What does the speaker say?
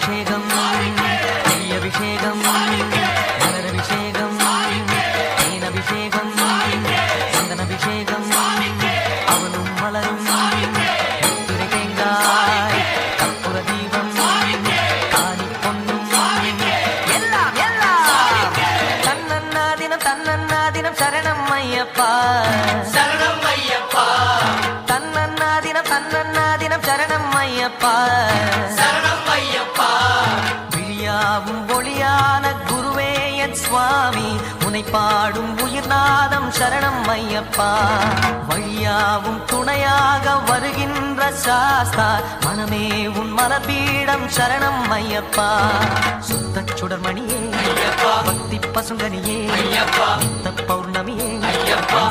பாலபிஷேகம் நெய்யபிஷேகம் மலரபிஷேகம் தேனபிஷேகம் சந்தனபிஷேகம் அவனும் மலரும் துரை தேங்காய் கற்பூர தீபம் ஆனி பொன்னும் எல்லாம் எல்லாம் தன்னன்னா தினம் சரணம் ஐயப்பா சரணம் ஐயப்பா தன்னன்னா தினம் சரணம் ஐயப்பா சரணம் ஐயப்பா விழியாவும் ஒளியான குருவே என் சுவாமி உனை பாடும் உயிர்நாதம் சரணம் ஐயப்பா வழியாவும் துணையாக வருகின்ற சாஸ்தா மனமே உன் மலபீடம் சரணம் ஐயப்பா சுத்த சுடர்மணியே ஐயப்பா பக்தி பசுங்கனியே ஐயப்பா பௌர்ணமியே ஐயப்பா